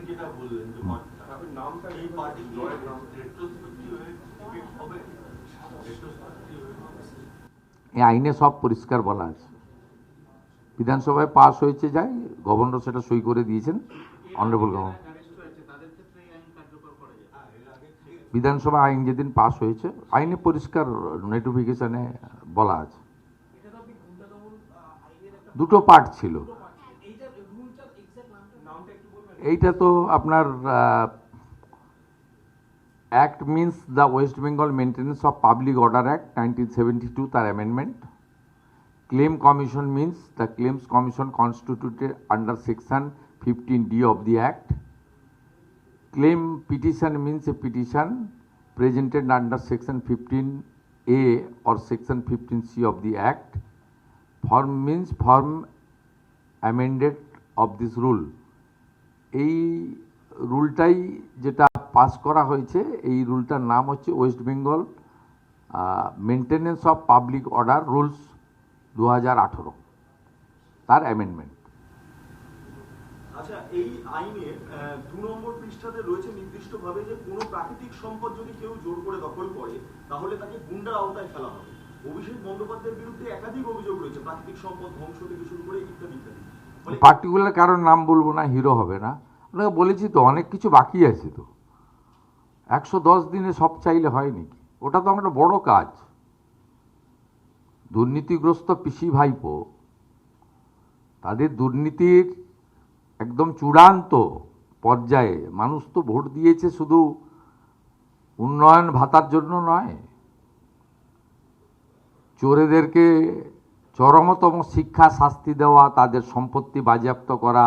যেটা বললেন যে নামটা এই পার্টি রেট্রোস্পেক্টিভ হবে এই আইনে সব পরিষ্কার বলা আছে। বিধানসভায় পাস হয়েছে, যাই গভর্নর সেটা সই করে দিয়েছেন, অনারেবল গভর্নর। বিধানসভা আইন যেদিন পাস হয়েছে আইনে পরিষ্কার নোটিফিকেশনে বলা আছে। দুটো পার্ট ছিল। এইটা তো আপনার act means the West Bengal maintenance of public order act 1972, তার amendment. Claim Commission means the Claims Commission constituted under Section 15D of the Act. Claim petition means a petition presented under Section 15A or Section 15C of the Act. Form means form amended of this rule. এই রুলটাই যেটা pass করা হয়েছে, এই রুলটার নাম হচ্ছে West Bengal maintenance of public order rules 2018, তার amendment. আচ্ছা, এই আইনের 2 নম্বর পৃষ্ঠাতে রয়েছে নির্দিষ্টভাবে যে কোনো প্রাকৃতিক সম্পদ যদি কেউ জোর করে দখল করে তাহলে তাকে গুন্ডার আওতায় ফেলা হবে। অভিষেক বন্দ্যোপাধ্যায়ের বিরুদ্ধে একাধিক অভিযোগ রয়েছে, প্রাকৃতিক সম্পদ ধ্বংস থেকে শুরু করে ইত্যাদি ইত্যাদি। পার্টিকুলার কারোর নাম বলবো না, হিরো হবে না। আপনাকে বলেছি তো অনেক কিছু বাকি আছে। তো 110 দিনে সব চাইলে হয় নাকি? ওটা তো একটা বড় কাজ। দুর্নীতিগ্রস্ত পিসি ভাইপো, তাদের দুর্নীতির একদম চূড়ান্ত পর্যায়ে মানুষ তো ভোট দিয়েছে শুধু উন্নয়ন ভাতার জন্য নয়, চোরেদেরকে চরমতম শিক্ষা শাস্তি দেওয়া, তাদের সম্পত্তি বাজেয়াপ্ত করা,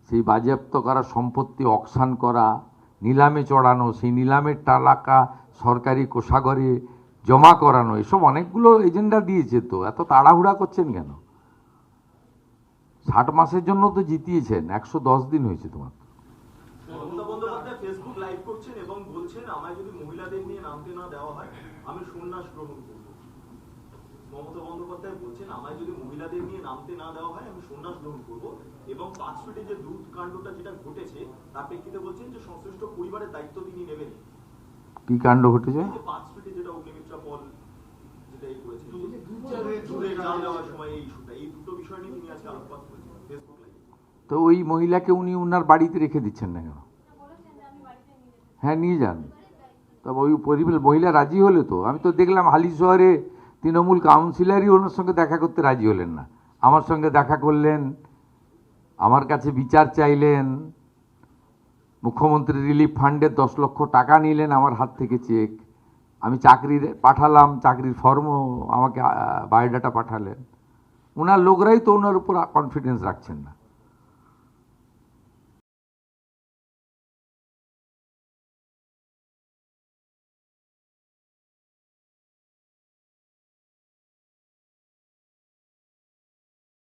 সেই বাজেয়াপ্ত করা সম্পত্তি অকশন করা, নিলামে চড়ানো, সেই নিলামের টাকা সরকারি কোষাগারে জমা করানো, এসব অনেকগুলো এজেন্ডা দিয়েছে। তো এত তাড়াহুড়া করছেন কেন? 60 মাসের জন্য তো জিতিয়েছেন, 110 দিন হয়েছে তোমার। মমতা বন্দ্যোপাধ্যায় ফেসবুক লাইভ করছেন এবং বলছেন আমায় যদি মহিলাদের নিয়ে নামতে না দেওয়া হয় আমি সন্ন্যাস গ্রহণ করব। মমতা বন্দ্যোপাধ্যায় বলছেন আমায় যদি মহিলাদের নিয়ে নামতে না দেওয়া হয় আমি সন্ন্যাস গ্রহণ করব, এবং 5 ফিটে যে দুধ কাণ্ডটা যেটা ঘটেছে তার প্রেক্ষিতে বলছেন যে সংশ্লিষ্ট পরিবারের দায়িত্ব তিনি নেবেন। কি কাণ্ড ঘটেছে? 5 ফিটে যেটা অগ্নিমিত্রা পল যেটা এই করেছে, দুধের জাল দেওয়ার সময় এই ইস্যুটা, এই দুটো বিষয় নিয়ে তিনি আজকে আলোকপাত করেছেন ফেসবুক লাইভে। তো ওই মহিলাকে উনি উনার বাড়িতে রেখে দিচ্ছেন না কেন? হ্যাঁ, নিয়ে যান। তবে ওই মহিলা রাজি হলে তো, আমি তো দেখলাম হালিশহরে তৃণমূল কাউন্সিলরই ওনার সঙ্গে দেখা করতে রাজি হলেন না। আমার সঙ্গে দেখা করলেন, আমার কাছে বিচার চাইলেন, মুখ্যমন্ত্রী রিলিফ ফান্ডের 10 লক্ষ টাকা নিলেন আমার হাত থেকে চেক, আমি চাকরির পাঠালাম, চাকরির ফর্মও আমাকে বায়োডাটা পাঠালেন। ওনার লোকরাই তো ওনার উপর কনফিডেন্স রাখছেন না।